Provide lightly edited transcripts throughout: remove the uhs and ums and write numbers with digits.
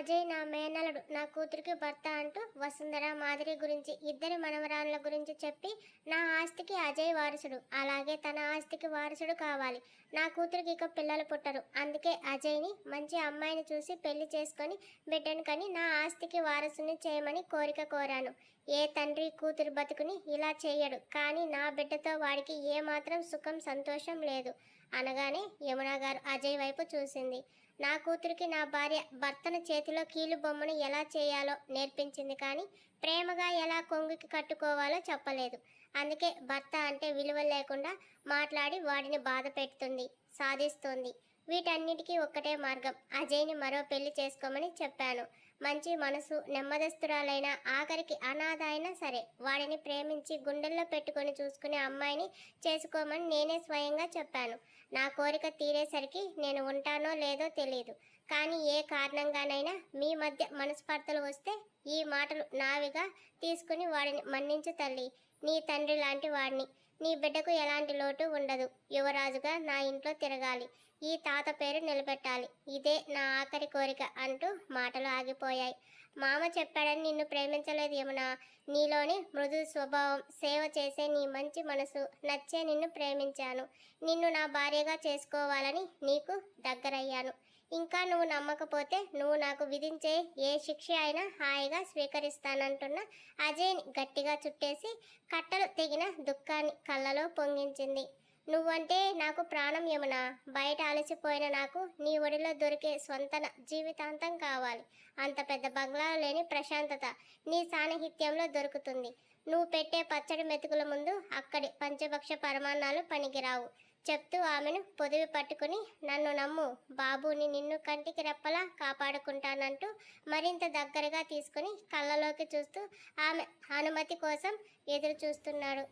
అజయ్ నా మేనలుడు, నా కూతురికి భర్త అంటూ వసుంధర, మాధురి గురించి, ఇద్దరి మనవరాళ్ళ గురించి చెప్పి నా ఆస్తికి అజయ్ వారసుడు, అలాగే తన ఆస్తికి వారసుడు కావాలి. నా కూతురికి ఇక పిల్లలు పుట్టరు. అందుకే అజయ్ని మంచి అమ్మాయిని చూసి పెళ్లి చేసుకొని బిడ్డను కని నా ఆస్తికి వారసుని చేయమని కోరిక కోరాను. ఏ తండ్రి కూతురు బతుకుని ఇలా చేయడు, కానీ నా బిడ్డతో వాడికి ఏమాత్రం సుఖం సంతోషం లేదు అనగానే యమున గారు అజయ్ వైపు చూసింది. నా కూతురికి నా భార్య భర్తన చేతిలో కీలు బొమ్మను ఎలా చేయాలో నేర్పించింది, కానీ ప్రేమగా ఎలా కొంగుకి కట్టుకోవాలో చెప్పలేదు. అందుకే భర్త అంటే విలువ లేకుండా మాట్లాడి వాడిని బాధ పెడుతుంది, సాధిస్తుంది. వీటన్నిటికీ ఒక్కటే మార్గం, అజయ్ని మరో పెళ్లి చేసుకోమని చెప్పాను. మంచి మనసు, నెమ్మదస్తురాలైన, ఆఖరికి అనాథ అయినా సరే వాడిని ప్రేమించి గుండెల్లో పెట్టుకొని చూసుకునే అమ్మాయిని చేసుకోమని నేనే స్వయంగా చెప్పాను. నా కోరిక తీరేసరికి నేను ఉంటానో లేదో తెలియదు, కానీ ఏ కారణంగానైనా మీ మధ్య మనస్పర్ధలు వస్తే ఈ మాటలు నావిగా తీసుకుని వాడిని మన్నించు తల్లి. నీ తండ్రి లాంటి వాడిని. నీ బిడ్డకు ఎలాంటి లోటు ఉండదు. యువరాజుగా నా ఇంట్లో తిరగాలి. ఈ తాత పేరు నిలబెట్టాలి. ఇదే నా ఆఖరి కోరిక అంటూ మాటలు ఆగిపోయాయి. మామ చెప్పాడని నిన్ను ప్రేమించలేదు యమున. నీలోని మృదు స్వభావం, సేవ చేసే నీ మంచి మనసు నచ్చే నిన్ను ప్రేమించాను. నిన్ను నా భార్యగా చేసుకోవాలని నీకు దగ్గరయ్యాను. ఇంకా నువ్వు నమ్మకపోతే నువ్వు నాకు విధించే ఏ శిక్ష అయినా హాయిగా స్వీకరిస్తానంటున్న అజయ్ని గట్టిగా చుట్టేసి కట్టలు తెగిన దుఃఖాన్ని కళ్ళలో పొంగించింది. నువ్వంటే నాకు ప్రాణం యమున. బయట అలసిపోయిన నాకు నీ ఒడిలో దొరికే స్వంతన జీవితాంతం కావాలి. అంత పెద్ద బంగ్లాలో లేని ప్రశాంతత నీ సాన్నిహిత్యంలో దొరుకుతుంది. నువ్వు పెట్టే పచ్చడి మెతుకుల ముందు అక్కడి పంచభక్ష పరమాన్నాలు పనికిరావు చెప్తూ ఆమెను పొదివి పట్టుకుని, నన్ను నమ్ము, బాబుని నిన్ను కంటికి రెప్పలా కాపాడుకుంటానంటూ మరింత దగ్గరగా తీసుకుని కళ్ళలోకి చూస్తూ ఆమె అనుమతి కోసం ఎదురు చూస్తున్నాడు.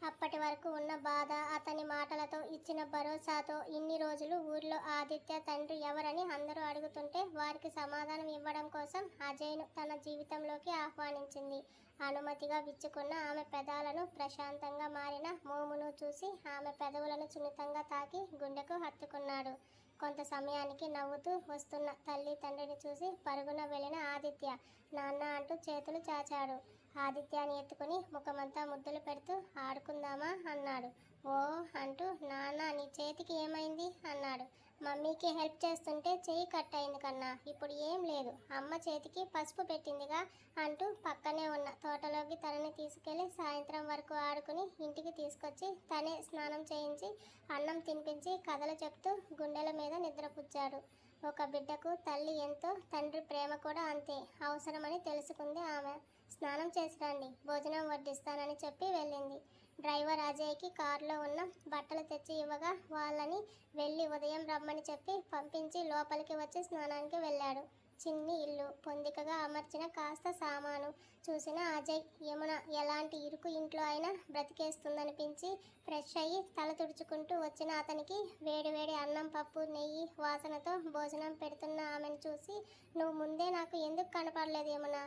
అప్పటి వరకు ఉన్న బాధ, అతని మాటలతో ఇచ్చిన భరోసాతో ఇన్ని రోజులు ఊర్లో ఆదిత్య తండ్రి ఎవరని అందరూ అడుగుతుంటే వారికి సమాధానం ఇవ్వడం కోసం అజయ్ను తన జీవితంలోకి ఆహ్వానించింది. అనుమతిగా విచ్చుకున్న ఆమె పెదాలను, ప్రశాంతంగా మారిన మోమును చూసి ఆమె పెదవులను సున్నితంగా తాకి గుండెకు హత్తుకున్నాడు. కొంత సమయానికి నవ్వుతూ వస్తున్న తల్లి తండ్రిని చూసి పరుగున వెళ్ళిన ఆదిత్య నాన్న అంటూ చేతులు చాచాడు. ఆదిత్యాన్ని ఎత్తుకుని ముఖమంతా ముద్దులు పెడుతూ ఆడుకుందామా అన్నాడు. ఓ అంటూ, నాన్న నీ చేతికి ఏమైంది అన్నాడు. మమ్మీకి హెల్ప్ చేస్తుంటే చెయ్యి కట్ అయింది కన్నా, ఇప్పుడు ఏం లేదు, అమ్మ చేతికి పసుపు పెట్టిందిగా అంటూ పక్కనే ఉన్న తోటలోకి తనని తీసుకెళ్లి సాయంత్రం వరకు ఆడుకుని ఇంటికి తీసుకొచ్చి తనే స్నానం చేయించి అన్నం తినిపించి కథలు చెప్తూ గుండెల మీద నిద్రపుచ్చాడు. ఒక బిడ్డకు తల్లి ఎంతో, తండ్రి ప్రేమ కూడా అంతే అవసరమని తెలుసుకుంది ఆమె. స్నానం చేసి రండి, భోజనం వడ్డిస్తానని చెప్పి వెళ్ళింది. డ్రైవర్ అజయ్కి కారులో ఉన్న బట్టలు తెచ్చి ఇవ్వగా వాళ్ళని వెళ్ళి ఉదయం రమ్మని చెప్పి పంపించి లోపలికి వచ్చి స్నానానికి వెళ్ళాడు. చిన్ని ఇల్లు, పొందికగా అమర్చిన కాస్త సామాను చూసిన అజయ్ యమున ఎలాంటి ఇరుకు ఇంట్లో అయినా బ్రతికేస్తుందనిపించి ఫ్రెష్ అయ్యి తల తుడుచుకుంటూ వచ్చిన అతనికి వేడివేడి అన్నం, పప్పు, నెయ్యి వాసనతో భోజనం పెడుతున్న ఆమెను చూసి, నువ్వు ముందే నాకు ఎందుకు కనపడలేదు యమున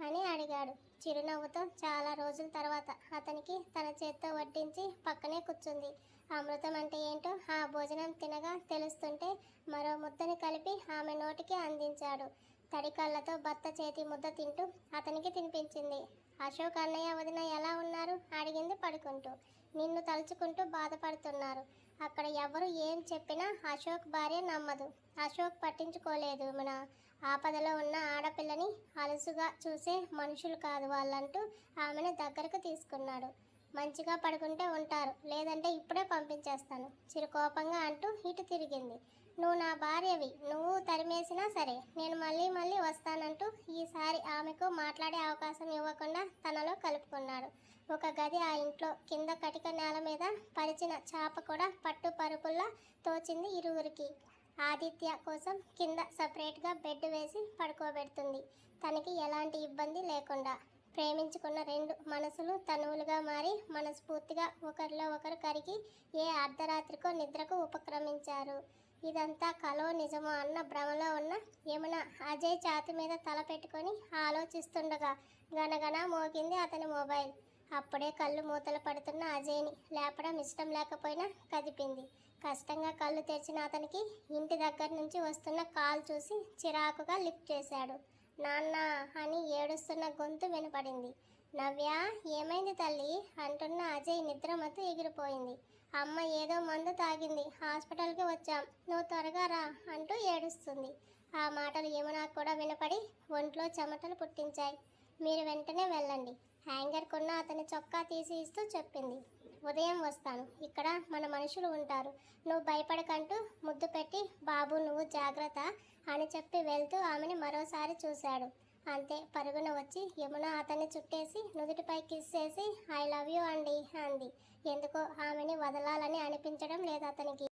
అని అడిగాడు చిరునవ్వుతో. చాలా రోజుల తర్వాత అతనికి తన చేత్తో వడ్డించి పక్కనే కూర్చుంది. అమృతం అంటే ఏంటో ఆ భోజనం తినగా తెలుస్తుంటే మరో ముద్దని కలిపి ఆమె నోటికి అందించాడు. తడి కళ్ళతో భర్త చేతి ముద్ద తింటూ అతనికి తినిపించింది. అశోక్ అన్నయ్య వదిన ఎలా ఉన్నారు అడిగింది పడుకుంటూ. నిన్ను తలుచుకుంటూ బాధపడుతున్నారు. అక్కడ ఎవరు ఏం చెప్పినా అశోక్ భార్య నమ్మదు. అశోక్ పట్టించుకోలేదు మన ఆపదలో ఉన్న ఆడపిల్లని అలుసుగా చూసే మనుషులు కాదు వాళ్ళంటూ ఆమెను దగ్గరకు తీసుకున్నాడు. మంచిగా పడుకుంటే ఉంటారు, లేదంటే ఇప్పుడే పంపించేస్తాను చిరుకోపంగా అంటూ ఇటు తిరిగింది. నువ్వు నా భార్యవి, నువ్వు తరిమేసినా సరే నేను మళ్ళీ మళ్ళీ వస్తానంటూ ఈసారి ఆమెకు మాట్లాడే అవకాశం ఇవ్వకుండా తనలో కలుపుకున్నాడు. ఒక గది ఆ ఇంట్లో, కింద కటిక నేల మీద పరిచిన చాప కూడా పట్టు పరుపుల్లా తోచింది ఇరువురికి. ఆదిత్య కోసం కింద సపరేట్గా బెడ్ వేసి పడుకోబెడుతుంది, తనకి ఎలాంటి ఇబ్బంది లేకుండా. ప్రేమించుకున్న రెండు మనసులు తనువులుగా మారి మనస్ఫూర్తిగా ఒకరిలో ఒకరు కరిగి ఏ అర్ధరాత్రికో నిద్రకు ఉపక్రమించారు. ఇదంతా కలో నిజమో అన్న భ్రమలో ఉన్న యమున అజయ్ ఛాతి మీద తల పెట్టుకొని ఆలోచిస్తుండగా గనగన మోగింది అతని మొబైల్. అప్పుడే కళ్ళు మూతలు పడుతున్న అజయ్ని లేపడం ఇష్టం లేకపోయినా కదిపింది. కష్టంగా కళ్ళు తెరిచిన అతనికి ఇంటి దగ్గర నుంచి వస్తున్న కాల్ చూసి చిరాకుగా లిఫ్ట్ చేశాడు. నాన్న అని ఏడుస్తున్న గొంతు వినపడింది. నవ్య, ఏమైంది తల్లి అంటున్న అజయ్ నిద్రమత్తు ఎగిరిపోయింది. అమ్మ ఏదో మందు తాగింది, హాస్పిటల్కి వచ్చాం, నువ్వు త్వరగా రా అంటూ ఏడుస్తుంది. ఆ మాటలు యమునకు కూడా వినపడి ఒంట్లో చెమటలు పుట్టించాయి. మీరు వెంటనే వెళ్ళండి, హ్యాంగర్ కొన్న అతని చొక్కా తీసి ఇస్తూ చెప్పింది. ఉదయం వస్తాను, ఇక్కడ మన మనుషులు ఉంటారు, నువ్వు భయపడకంటూ ముద్దు పెట్టి బాబు నువ్వు జాగ్రత్త అని చెప్పి వెళ్తూ ఆమెని మరోసారి చూశాడు. అంతే పరుగున వచ్చి యమున అతన్ని చుట్టేసి నుదుటిపై కిస్ చేసి ఐ లవ్ యూ అండి అంది. ఎందుకో ఆమెని వదలాలని అనిపించడం లేదు అతనికి.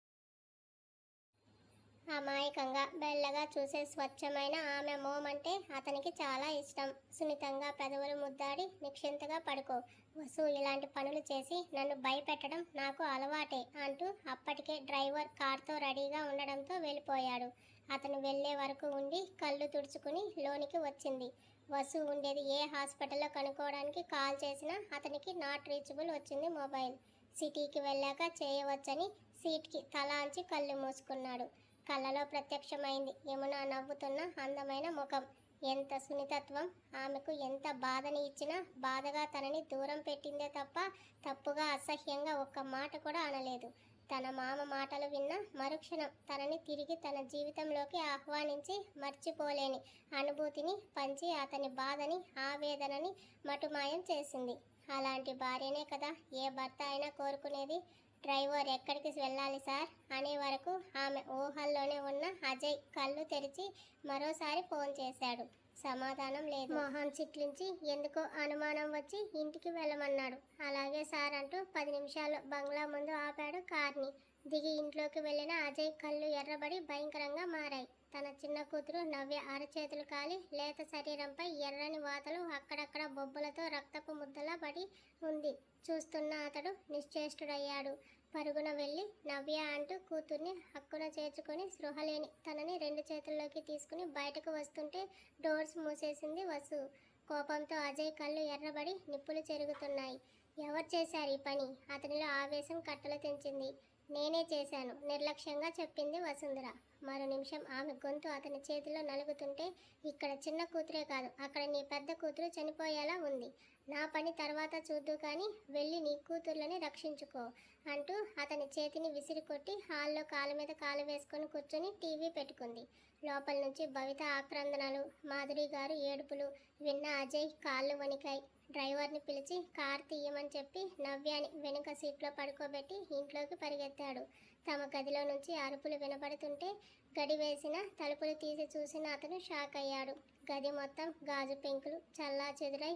అమాయకంగా బెల్లగా చూసే స్వచ్ఛమైన ఆమె మోమంటే అతనికి చాలా ఇష్టం. సున్నితంగా పెదవులు ముద్దాడి నిక్షింతగా పడుకో వసు, ఇలాంటి పనులు చేసి నన్ను భయపెట్టడం నాకు అలవాటే అంటూ అప్పటికే డ్రైవర్ కార్తో రెడీగా ఉండడంతో వెళ్ళిపోయాడు. అతను వెళ్లే వరకు ఉండి కళ్ళు తుడుచుకుని లోనికి వచ్చింది. వసు ఉండేది ఏ హాస్పిటల్లో కనుక్కోవడానికి కాల్ చేసినా అతనికి నాట్ రీచబుల్ వచ్చింది మొబైల్. సిటీకి వెళ్ళాక చేయవచ్చని సీట్కి తల అంచి కళ్ళు మూసుకున్నాడు. కళ్ళలో ప్రత్యక్షమైంది యమున నవ్వుతున్న అందమైన ముఖం. ఎంత సున్నితత్వం! ఆమెకు ఎంత బాధని ఇచ్చినా బాధగా తనని దూరం పెట్టిందే తప్ప తప్పుగా అసహ్యంగా ఒక్క మాట కూడా అనలేదు. తన మామ మాటలు విన్న మరుక్షణం తనని తిరిగి తన జీవితంలోకి ఆహ్వానించి మర్చిపోలేని అనుభూతిని పంచి అతని బాధని ఆవేదనని మటుమాయం చేసింది. అలాంటి భార్యనే కదా ఏ భర్త అయినా కోరుకునేది. డ్రైవర్ ఎక్కడికి వెళ్ళాలి సార్ అనే వరకు ఆమె ఊహల్లోనే ఉన్న అజయ్ కళ్ళు తెరిచి మరోసారి ఫోన్ చేశాడు. సమాధానం లేదు. మొహం చిట్లించి ఎందుకో అనుమానం వచ్చి ఇంటికి వెళ్ళమన్నాడు. అలాగే సార్ అంటూ 10 నిమిషాలు బంగ్లా ముందు ఆపాడు కార్ని. దిగి ఇంట్లోకి వెళ్ళిన అజయ్ కళ్ళు ఎర్రబడి భయంకరంగా మారాయి. తన చిన్న కూతురు నవ్య అరచేతులు కాలి లేత శరీరంపై ఎర్రని వాతలు, అక్కడక్కడ బొబ్బలతో రక్తపు ముద్దలా పడి ఉంది. చూస్తున్న అతడు నిశ్చేష్టుడయ్యాడు. పరుగున వెళ్ళి నవ్య అంటూ కూతుర్ని హక్కున చేర్చుకొని స్పృహలేని తనని 2 చేతుల్లోకి తీసుకుని బయటకు వస్తుంటే డోర్స్ మూసేసింది వసు. కోపంతో అజయ్ కళ్ళు ఎర్రబడి నిప్పులు చెరుగుతున్నాయి. ఎవరు చేశారు ఈ పని? అతనిలో ఆవేశం కట్టలు తెంచింది. నేనే చేశాను నిర్లక్ష్యంగా చెప్పింది వసుంధర. మరో నిమిషం ఆమె గొంతు అతని చేతిలో నలుగుతుంటే, ఇక్కడ చిన్న కూతురే కాదు అక్కడ నీ పెద్ద కూతురు చనిపోయేలా ఉంది. నా పని తర్వాత చూద్దు కానీ వెళ్ళి నీ కూతుర్లని రక్షించుకో అంటూ అతని చేతిని విసిరి కొట్టి హాల్లో కాలు మీద కాలు వేసుకొని కూర్చొని టీవీ పెట్టుకుంది. లోపల నుంచి భవిత ఆక్రందనలు, మాధురి గారు ఏడుపులు విన్న అజయ్ కాళ్ళు వణికాయి. డ్రైవర్ని పిలిచి కార్ తీయమని చెప్పి నవ్యాని వెనుక సీట్లో పడుకోబెట్టి ఇంట్లోకి పరిగెత్తాడు. తమ గదిలో నుంచి అరుపులు వినపడుతుంటే గడి వేసిన తలుపులు తీసి చూసిన అతను షాక్ అయ్యాడు. గది మొత్తం గాజు పెంకులు చల్లా చెదురై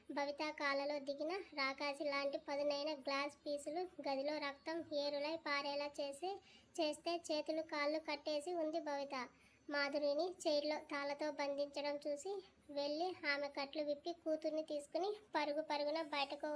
భవిత కాళ్ళలో దిగిన రాకాసి లాంటి పదునైన గ్లాస్ పీసులు గదిలో రక్తం ఏరులై పారేలా చేస్తే చేతులు కాళ్ళు కట్టేసి ఉంది భవిత. మాధురిని చైర్లో తాళతో బంధించడం చూసి వెళ్ళి ఆమె కట్లు విప్పి కూతుర్ని తీసుకుని పరుగున బయటకు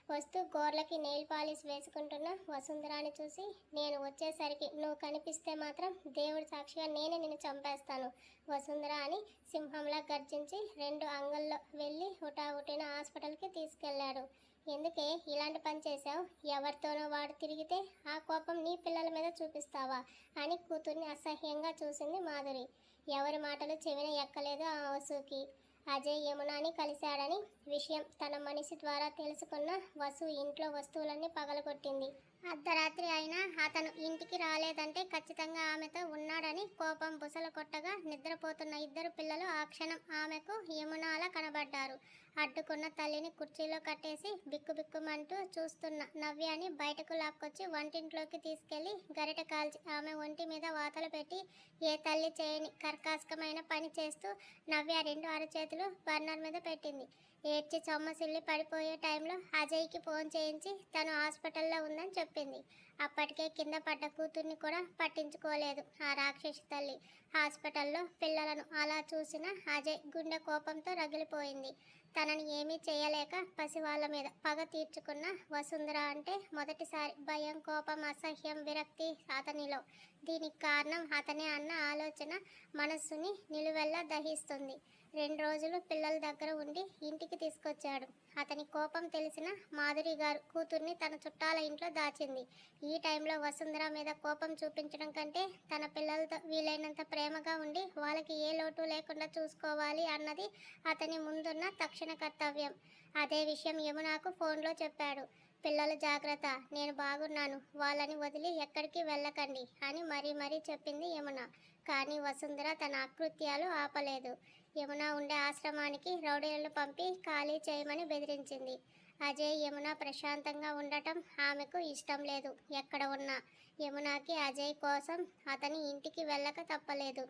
వస్తూ గోర్లకి నెయిల్ పాలిష్ వేసుకుంటున్న వసుంధరాని చూసి, నేను వచ్చేసరికి నువ్వు కనిపిస్తే మాత్రం దేవుడి సాక్షిగా నేనే నిన్ను చంపేస్తాను వసుంధర అని సింహంలా గర్జించి 2 అంగల్లో వెళ్ళి హుటాహుటిన హాస్పిటల్కి తీసుకెళ్లాడు. ఎందుకే ఇలాంటి పని చేశావు? ఎవరితోనో వాడు తిరిగితే ఆ కోపం నీ పిల్లల మీద చూపిస్తావా అని కూతుర్ని అసహ్యంగా చూసింది మాధురి. ఎవరి మాటలు చెవిన ఎక్కలేదు ఆ వసుకి. అజయ్ యమునాని కలిశాడని విషయం తన మనిషి ద్వారా తెలుసుకున్న వసు ఇంట్లో వస్తువులన్నీ పగలగొట్టింది. అర్ధరాత్రి అయినా అతను ఇంటికి రాలేదంటే ఖచ్చితంగా ఆమెతో ఉన్నాడని కోపం బుసలు కొట్టగా నిద్రపోతున్న 2 పిల్లలు ఆ క్షణం ఆమెకు యమునాలా కనబడ్డారు. అడ్డుకున్న తల్లిని కుర్చీలో కట్టేసి బిక్కుబిక్కుమంటూ చూస్తున్న నవ్యాని బయటకు లాక్కొచ్చి వంటింట్లోకి తీసుకెళ్లి గరిట కాల్చి ఆమె ఒంటి మీద వాతలు పెట్టి ఏ తల్లి చేయని కర్కాశకమైన పని చేస్తూ నవ్య 2 అరచేతులు బర్నర్ మీద పెట్టింది. ఏడ్చి చొమ్మసిల్లి పడిపోయే టైంలో అజయ్కి ఫోన్ చేయించి తను హాస్పిటల్లో ఉందని చెప్పింది. అప్పటికే కింద పడ్డ కూతుర్ని కూడా పట్టించుకోలేదు ఆ రాక్షసి తల్లి. హాస్పిటల్లో పిల్లలను అలా చూసిన అజయ్ గుండె కోపంతో రగిలిపోయింది. తనని ఏమీ చేయలేక పసివాళ్ళ మీద పగ తీర్చుకున్న వసుంధర అంటే మొదటిసారి భయం, కోపం, అసహ్యం, విరక్తి అతనిలో. దీనికి కారణం అతనే అన్న ఆలోచన మనస్సుని నిలువెల్లా దహిస్తుంది. 2 రోజులు పిల్లల దగ్గర ఉండి ఇంటికి తీసుకొచ్చాడు. అతని కోపం తెలిసిన మాధురి గారు కూతుర్ని తన చుట్టాల ఇంట్లో దాచింది. ఈ టైంలో వసుంధర మీద కోపం చూపించడం కంటే తన పిల్లలతో వీలైనంత ప్రేమగా ఉండి వాళ్ళకి ఏ లోటు లేకుండా చూసుకోవాలి అన్నది అతని ముందున్న తక్షణ కర్తవ్యం. అదే విషయం యమునకు ఫోన్లో చెప్పాడు. పిల్లలు జాగ్రత్త, నేను బాగున్నాను, వాళ్ళని వదిలి ఎక్కడికి వెళ్ళకండి అని మరీ చెప్పింది యమున. కానీ వసుంధర తన అకృత్యాలు ఆపలేదు. యమున ఉండే ఆశ్రమానికి రౌడీలను పంపి ఖాళీ చేయమని బెదిరించింది. అజయ్ యమున ప్రశాంతంగా ఉండటం ఆమెకు ఇష్టం లేదు. ఎక్కడ ఉన్నా యమునకి అజయ్ కోసం అతని ఇంటికి వెళ్ళక తప్పలేదు.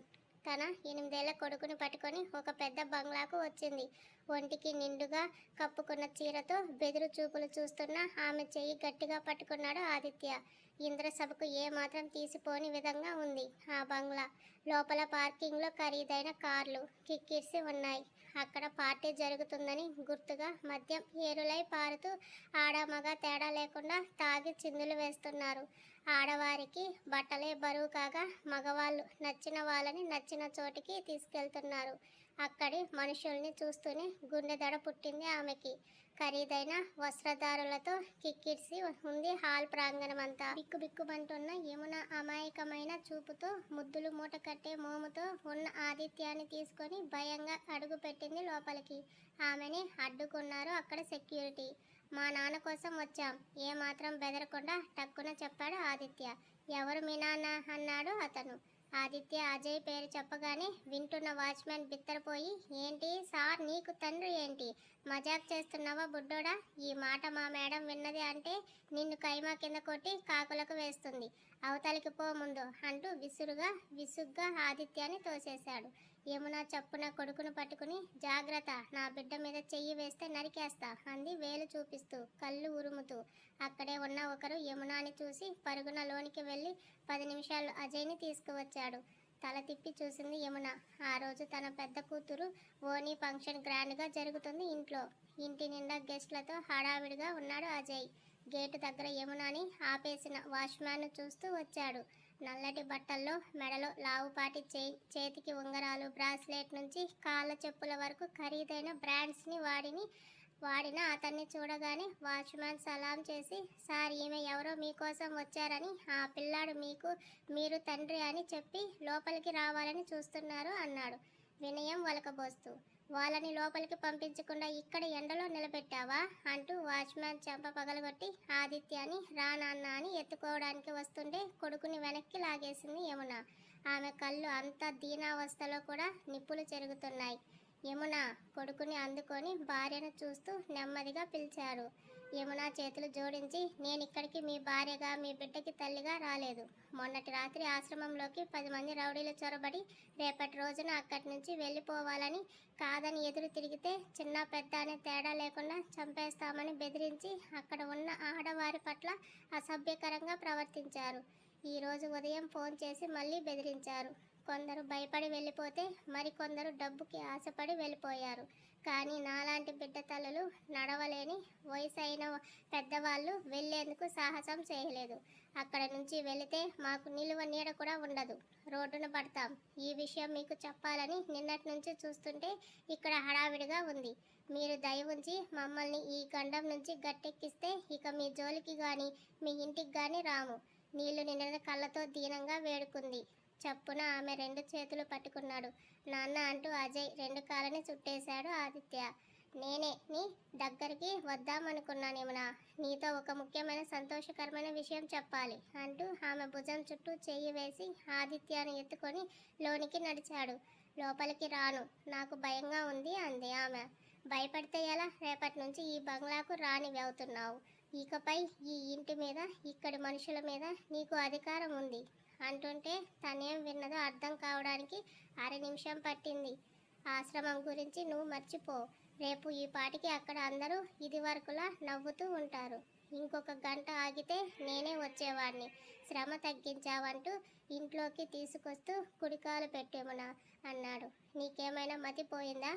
తన 8 ఏళ్ల కొడుకుని పట్టుకొని ఒక పెద్ద బంగ్లాకు వచ్చింది. ఒంటికి నిండుగా కప్పుకున్న చీరతో బెదురు చూపులు చూస్తున్న ఆమె చెయ్యి గట్టిగా పట్టుకున్నాడు ఆదిత్య. ఇంద్రసభకు ఏమాత్రం తీసిపోని విధంగా ఉంది ఆ బంగ్లా. లోపల పార్కింగ్లో ఖరీదైన కార్లు కిక్కిరిసి ఉన్నాయి. అక్కడ పార్టీ జరుగుతుందని గుర్తుగా మద్యం ఏరులై పారుతూ ఆడమగ తేడా లేకుండా తాగి చిందులు వేస్తున్నారు. ఆడవారికి బట్టలే బరువు కాగా మగవాళ్ళు నచ్చిన వాళ్ళని నచ్చిన చోటికి తీసుకెళ్తున్నారు. అక్కడి మనుషుల్ని చూస్తూనే గుండె దడ పుట్టింది ఆమెకి. ఖరీదైన వస్త్రధారులతో కిక్కిరిసి ఉంది హాల్ ప్రాంగణమంతా. బిక్కుబిక్కుమంటున్న యమున అమాయకమైన చూపుతో ముద్దులు మూట కట్టే మోముతో ఉన్న ఆదిత్యాన్ని తీసుకొని భయంగా అడుగు పెట్టింది లోపలికి. ఆమెని అడ్డుకున్నారు అక్కడ సెక్యూరిటీ. మా నాన్న కోసం వచ్చాం, ఏమాత్రం బెదరకుండా టక్కున చెప్పాడు ఆదిత్య. ఎవరు మీ నాన్న అన్నాడు అతను. ఆదిత్య అజయ్ పేరు చెప్పగానే వింటున్న వాచ్మెన్ బిత్తరపోయి, ఏంటి సార్, నీకు తండ్రి ఏంటి, మజాక్ చేస్తున్నావా బుడ్డోడా? ఈ మాట మా మేడం విన్నది అంటే నిన్ను కైమా కింద కొట్టి కాకులకు వేస్తుంది, అవతలికి పో ముందు అంటూ విసుగ్గా ఆదిత్యాన్ని తోసేశాడు. యమున చప్పున కొడుకును పట్టుకుని, జాగ్రత్త, నా బిడ్డ మీద చెయ్యి వేస్తే నరికేస్తా అంది వేలు చూపిస్తూ, కళ్ళు ఉరుముతూ. అక్కడే ఉన్న ఒకరు యమునాని చూసి పరుగున లోనికి వెళ్ళి 10 నిమిషాలు అజయ్ని తీసుకువచ్చాడు. తల తిప్పి చూసింది యమున. ఆ రోజు తన పెద్ద కూతురు ఓనీ ఫంక్షన్ గ్రాండ్గా జరుగుతుంది ఇంట్లో. ఇంటి నిండా గెస్ట్లతో హడావిడిగా ఉన్నాడు అజయ్. గేటు దగ్గర యమునాని ఆపేసిన వాచ్మ్యాన్ చూస్తూ వచ్చాడు. నల్లటి బట్టల్లో, మెడలో లావుపాటి చేతికి ఉంగరాలు, బ్రాస్లెట్ నుంచి కాళ్ళ చెప్పుల వరకు ఖరీదైన బ్రాండ్స్ని వాడిన అతన్ని చూడగానే వాచ్మ్యాన్ సలాం చేసి, సార్, ఈమె ఎవరో మీకోసం వచ్చారని, ఆ పిల్లాడు మీరు తండ్రి అని చెప్పి లోపలికి రావాలని చూస్తున్నారు అన్నాడు వినయం వలకబోస్తూ. వాళ్ళని లోపలికి పంపించకుండా ఇక్కడ ఎండలో నిలబెట్టావా అంటూ వాచ్మ్యాన్ చెంప పగలగొట్టి ఆదిత్యాన్ని రా నాన్న అని ఎత్తుకోవడానికి వస్తుంటే కొడుకుని వెనక్కి లాగేసింది యమున. ఆమె కళ్ళు అంత దీనావస్థలో కూడా నిప్పులు చెరుగుతున్నాయి. యమున కొడుకుని అందుకొని భార్యను చూస్తూ నెమ్మదిగా పిలిచారు. యమున చేతులు జోడించి, నేనిక్కడికి మీ భార్యగా, మీ బిడ్డకి తల్లిగా రాలేదు. మొన్నటి రాత్రి ఆశ్రమంలోకి 10 మంది రౌడీలు చొరబడి రేపటి రోజున అక్కడి నుంచి వెళ్ళిపోవాలని, కాదని ఎదురు తిరిగితే చిన్న పెద్ద అనే తేడా లేకుండా చంపేస్తామని బెదిరించి అక్కడ ఉన్న ఆడవారి పట్ల అసభ్యకరంగా ప్రవర్తించారు. ఈరోజు ఉదయం ఫోన్ చేసి మళ్ళీ బెదిరించారు. కొందరు భయపడి వెళ్ళిపోతే మరికొందరు డబ్బుకి ఆశపడి వెళ్ళిపోయారు. కానీ నాలాంటి బిడ్డ తల్లులు, నడవలేని వయసైన పెద్దవాళ్ళు వెళ్ళేందుకు సాహసం చేయలేదు. అక్కడ నుంచి వెళితే మాకు నిలువ నీడ కూడా ఉండదు, రోడ్డున పడతాం. ఈ విషయం మీకు చెప్పాలని నిన్నటి నుంచి చూస్తుంటే ఇక్కడ హడావిడిగా ఉంది. మీరు దయ ఉంచి మమ్మల్ని ఈ గండం నుంచి గట్టెక్కిస్తే ఇక మీ జోలికి కానీ మీ ఇంటికి కానీ రాము. నీళ్లు నిండిన కళ్ళతో దీనంగా వేడుకుంది. చప్పున ఆమె 2 చేతులు పట్టుకున్నాడు. నాన్న అంటూ అజయ్ 2 కాళ్ళని చుట్టేశాడు ఆదిత్య. నేనే నీ దగ్గరికి వద్దామనుకున్నానేమన్నా, నీతో ఒక ముఖ్యమైన సంతోషకరమైన విషయం చెప్పాలి అంటూ ఆమె భుజం చుట్టూ చెయ్యి వేసి ఆదిత్యను ఎత్తుకొని లోనికి నడిచాడు. లోపలికి రాను, నాకు భయంగా ఉంది అంది ఆమె. భయపడితే ఎలా? రేపటి నుంచి ఈ బంగ్లాకు రానివి అవుతున్నావు. ఇకపై ఈ ఇంటి మీద, ఇక్కడి మనుషుల మీద నీకు అధికారం ఉంది అంటుంటే తనేం విన్నదో అర్థం కావడానికి 1/2 నిమిషం పట్టింది. ఆశ్రమం గురించి నువ్వు మర్చిపో. రేపు ఈ పాటికి అక్కడ అందరూ ఇది వరకులా నవ్వుతూ ఉంటారు. ఇంకొక గంట ఆగితే నేనే వచ్చేవాడిని. శ్రమ తగ్గించావంటూ ఇంట్లోకి తీసుకొస్తూ కుడికాలు పెట్టేమునా అన్నాడు. నీకేమైనా మతిపోయిందా?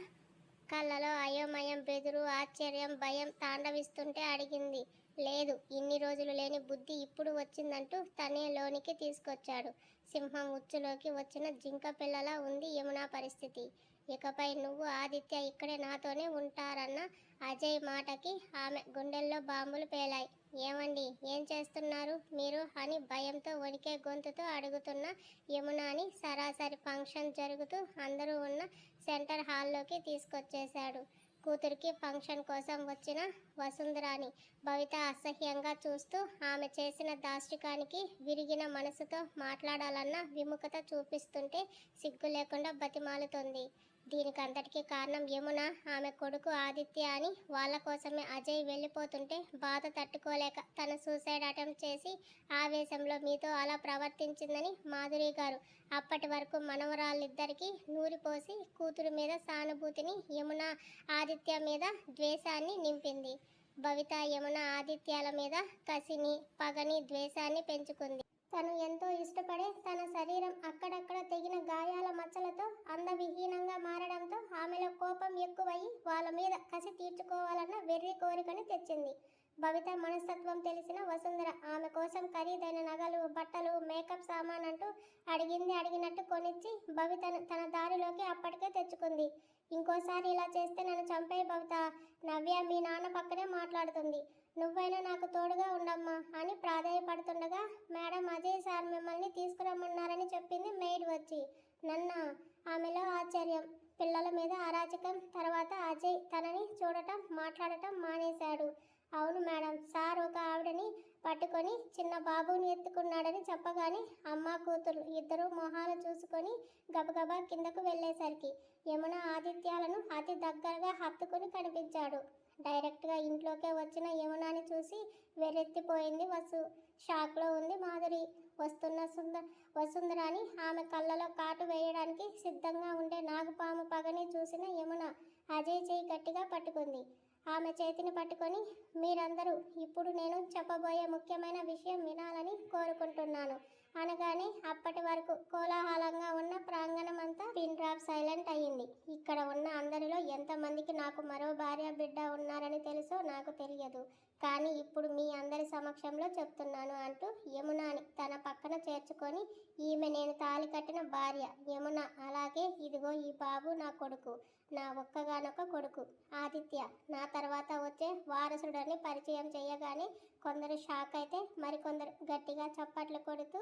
కళ్ళలో అయోమయం, బెదురు, ఆశ్చర్యం, భయం తాండవిస్తుంటే అడిగింది. లేదు, ఇన్ని రోజులు లేని బుద్ధి ఇప్పుడు వచ్చిందంటూ తనే లోనికి తీసుకొచ్చాడు. సింహం ఉచ్చులోకి వచ్చిన జింక పిల్లలా ఉంది యమున పరిస్థితి. ఇకపై నువ్వు ఆదిత్య ఇక్కడే నాతోనే ఉంటారన్న అజయ్ మాటకి ఆమె గుండెల్లో బాంబులు పేలాయి. ఏమండి, ఏం చేస్తున్నారు మీరు అని భయంతో వణికే గొంతుతో అడుగుతున్న యమునాని సరాసరి ఫంక్షన్ జరుగుతూ అందరూ ఉన్న సెంటర్ హాల్లోకి తీసుకొచ్చేశాడు. కూతురికి ఫంక్షన్ కోసం వచ్చిన వసుంధరాని భవిత అసహ్యంగా చూస్తూ ఆమె చేసిన దాష్టికానికి విరిగిన మనసుతో మాట్లాడాలన్న విముఖత చూపిస్తుంటే సిగ్గు లేకుండా బతిమాలుతోంది. దీనికంతటికీ కారణం యమున, ఆమె కొడుకు ఆదిత్య అని వాళ్ళ కోసమే అజయ్ వెళ్ళిపోతుంటే బాధ తట్టుకోలేక తన సూసైడ్ అటెంప్ట్ చేసి ఆవేశంలో మీతో అలా ప్రవర్తించిందని మాధురి గారు అప్పటి వరకు మనవరాళ్ళిద్దరికీ నూరిపోసి కూతురు మీద సానుభూతిని, యమున ఆదిత్య మీద ద్వేషాన్ని నింపింది. భవిత యమున ఆదిత్యాల మీద కసిని, పగని, ద్వేషాన్ని పెంచుకుంది. తను ఎంతో ఇష్టపడే తన శరీరం అక్కడక్కడ తెగిన గాయాల మచ్చలతో అందవిహీనంగా మారడంతో ఆమెలో కోపం ఎక్కువయి వాళ్ళ మీద కసి తీర్చుకోవాలన్న వెర్రి కోరికని తెచ్చింది. భవిత మనస్తత్వం తెలిసిన వసుంధర ఆమె కోసం ఖరీదైన నగలు, బట్టలు, మేకప్ సామాన్ అంటూ అడిగింది అడిగినట్టు కొనిచ్చి భవితను తన దారిలోకి అప్పటికే తెచ్చుకుంది. ఇంకోసారి ఇలా చేస్తే నన్ను చంపే భవిత, నవ్య మీ నాన్న పక్కనే మాట్లాడుతుంది, నువ్వైనా నాకు తోడుగా ఉండమ్మా అని ప్రాధాయపడుతుండగా, మేడం అజయ్ సార్ మిమ్మల్ని తీసుకురమ్మన్నారని చెప్పింది మెయిడ్ వచ్చి. నన్న ఆమెలో ఆశ్చర్యం, పిల్లల మీద అరాచకం. తర్వాత అజయ్ తనని చూడటం, మాట్లాడటం మానేశాడు. అవును మేడం, సార్ ఒక ఆవిడని పట్టుకొని చిన్న బాబుని ఎత్తుకున్నాడని చెప్పగానే అమ్మ కూతురు ఇద్దరు మొహాలు చూసుకొని గబగబా కిందకు వెళ్ళేసరికి యమున ఆదిత్యాలను అతి దగ్గరగా హత్తుకుని కనిపించాడు. డైరెక్ట్గా ఇంట్లోకే వచ్చిన యమునాని చూసి వెర్రెత్తిపోయింది వసు. షాక్లో ఉంది మాధురి. వస్తున్న వసుంధరాని ఆమె కళ్ళలో కాటు వేయడానికి సిద్ధంగా ఉండే నాగుపాము పగని చూసిన యమున అజయ్ చేయి గట్టిగా పట్టుకుంది. ఆమె చేతిని పట్టుకొని, మీరందరూ ఇప్పుడు నేను చెప్పబోయే ముఖ్యమైన విషయం వినాలని కోరుకుంటున్నాను అనగానే అప్పటి వరకు కోలాహలంగా ఉన్న ప్రాంగణం అంతా పిన్ డ్రాప్ సైలెంట్ అయ్యింది. ఇక్కడ ఉన్న అందరిలో ఎంతమందికి నాకు మరో భార్య బిడ్డ ఉన్నారని తెలుసో నాకు తెలియదు, కానీ ఇప్పుడు మీ అందరి సమక్షంలో చెప్తున్నాను అంటూ యమునాని తన పక్కన చేర్చుకొని, ఈమె నేను తాళి కట్టిన భార్య యమున, అలాగే ఇదిగో ఈ బాబు నా కొడుకు, నా ఒక్కగానొక్క కొడుకు ఆదిత్య, నా తర్వాత వచ్చే వారసుడని పరిచయం చేయగానే కొందరు షాక్ అయితే మరికొందరు గట్టిగా చప్పట్లు కొడుతూ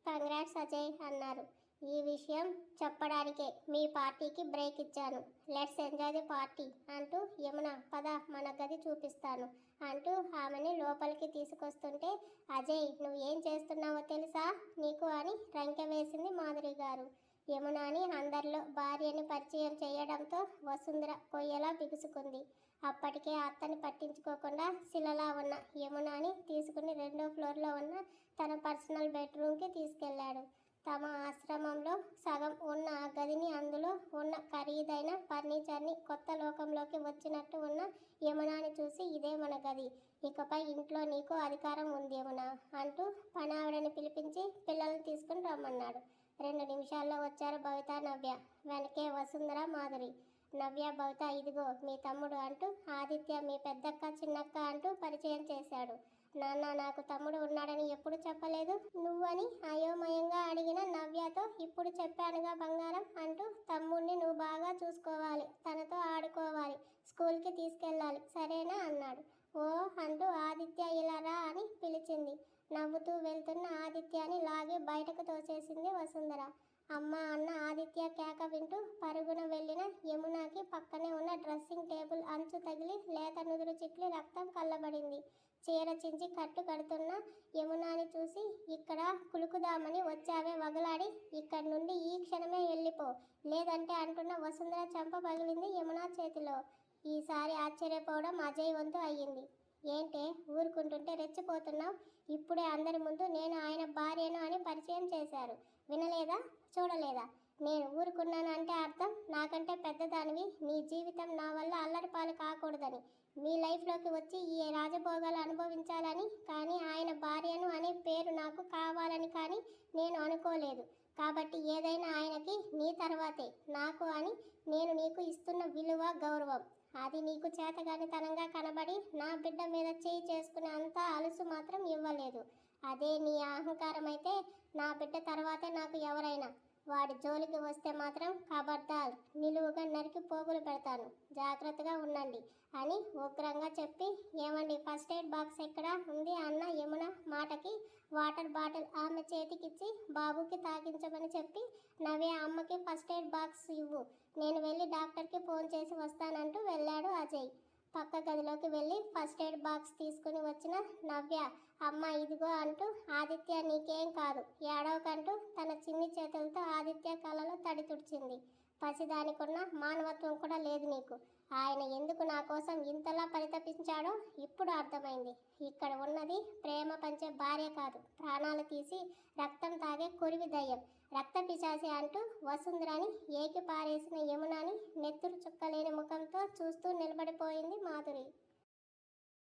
కంగ్రాట్స్ అజయ్ అన్నారు. ఈ విషయం చెప్పడానికే మీ పార్టీకి బ్రేక్ ఇచ్చాను, లెట్స్ ఎంజాయ్ ది పార్టీ అంటూ యమున పద మన గది చూపిస్తాను అంటూ ఆమెని లోపలికి తీసుకొస్తుంటే, అజయ్ నువ్వు ఏం చేస్తున్నావో తెలుసా నీకు అని రంకె వేసింది మాధురి గారు. యమునాని అందరిలో భార్యని పరిచయం చేయడంతో వసుంధర కొయ్యలా బిగుసుకుంది. అప్పటికే అత్తని పట్టించుకోకుండా శిలలా ఉన్న యమునాని తీసుకుని 2వ ఫ్లోర్లో ఉన్న తన పర్సనల్ బెడ్రూమ్కి తీసుకెళ్లాడు. తమ ఆశ్రమంలో సగం ఉన్న ఆ గదిని, అందులో ఉన్న ఖరీదైన ఫర్నిచర్ని కొత్త లోకంలోకి వచ్చినట్టు ఉన్న యమునాని చూసి, ఇదే మన గది, ఇకపై ఇంట్లో నీకు అధికారం ఉంది యమున అంటూ పనావిడని పిలిపించి పిల్లల్ని తీసుకుని రమ్మన్నాడు. 2 నిమిషాల్లో వచ్చారు భవిత, నవ్య. వెనకే వసుంధర, మాధురి. నవ్య భవిత ఇదిగో మీ తమ్ముడు అంటూ ఆదిత్య మీ పెద్దక్క చిన్నక్క అంటూ పరిచయం చేశాడు. నాన్న నాకు తమ్ముడు ఉన్నాడని ఎప్పుడు చెప్పలేదు నువ్వని అయోమయంగా అడిగిన నవ్యతో, ఇప్పుడు చెప్పానుగా బంగారం అంటూ, తమ్ముడిని నువ్వు బాగా చూసుకోవాలి, తనతో ఆడుకోవాలి, స్కూల్కి తీసుకెళ్ళాలి సరేనా అన్నాడు. ఓ అంటూ ఆదిత్య ఇలా రా అని పిలిచింది. నవ్వుతూ వెళ్తున్న ఆదిత్యాని లాగి బయటకు తోసేసింది వసుంధర. అమ్మ అన్న ఆదిత్య కేక వింటూ పరుగున వెళ్ళిన యమునకి పక్కనే ఉన్న డ్రెస్సింగ్ టేబుల్ అంచు తగిలి లేత నుదురు చిట్లి రక్తం కళ్ళబడింది. చీర చించి కట్టు కడుతున్న యమునాని చూసి, ఇక్కడ కులుకుదామని వచ్చావే వగలాడి, ఇక్కడి నుండి ఈ క్షణమే వెళ్ళిపో, లేదంటే అంటున్న వసుంధర చెంప పగిలింది యమున చేతిలో. ఈసారి ఆశ్చర్యపోవడం అజయ్ వంతు అయ్యింది. ఏంటే ఊరుకుంటుంటే రెచ్చిపోతున్నావు, ఇప్పుడే అందరి ముందు నేను ఆయన భార్యను అని పరిచయం చేశారు, వినలేదా చూడలేదా? నేను ఊరుకున్నాను అంటే అర్థం నాకంటే పెద్దదానివి, నీ జీవితం నా వల్ల అల్లరిపాలు కాకూడదని, మీ లైఫ్లోకి వచ్చి ఈ రాజభోగాలు అనుభవించాలని, కానీ ఆయన భార్యను అనే పేరు నాకు కావాలని కానీ నేను అనుకోలేదు. కాబట్టి ఏదైనా ఆయనకి నీ తర్వాతే నాకు అని నేను నీకు ఇస్తున్న విలువ గౌరవం. అది నీకు చేతగానితనంగా కనబడి నా బిడ్డ మీద చేయి చేసుకునే అంత అలుసు మాత్రం ఇవ్వలేదు. అదే నీ అహంకారం అయితే నా బిడ్డ తర్వాతే నాకు ఎవరైనా. వాడి జోలికి వస్తే మాత్రం ఖబర్దార్, నిలువుగా నరికి పోగులు పెడతాను, జాగ్రత్తగా ఉండండి అని ఉగ్రంగా చెప్పి, ఏమండి ఫస్ట్ ఎయిడ్ బాక్స్ ఎక్కడ ఉంది అన్న యమున మాటకి వాటర్ బాటిల్ ఆమె చేతికిచ్చి బాబుకి తాగించమని చెప్పి, నవ్య అమ్మకి ఫస్ట్ ఎయిడ్ బాక్స్ ఇవ్వు, నేను వెళ్ళి డాక్టర్కి ఫోన్ చేసి వస్తానంటూ వెళ్ళాడు అజయ్. పక్క గదిలోకి వెళ్ళి ఫస్ట్ ఎయిడ్ బాక్స్ తీసుకుని వచ్చిన నవ్య, అమ్మ ఇదిగో అంటూ, ఆదిత్య నీకేం కాదు ఏడవకంటూ తన చిన్ని చేతులతో ఆదిత్య కళ్ళలో తడి తుడిచింది. పసిదానికున్న మానవత్వం కూడా లేదు నీకు. ఆయన ఎందుకు నా కోసం ఇంతలా పరితపించాడో ఇప్పుడు అర్థమైంది. ఇక్కడ ఉన్నది ప్రేమ పంచే భార్య కాదు, ప్రాణాలు తీసి రక్తం తాగే కురివి దయ్యం, రక్త పిశాచి అంటూ వసుంధరని ఏకి పారేసిన యమునాని నెత్తురు చుక్కలేని ముఖంతో చూస్తూ నిలబడిపోయింది మాధురి.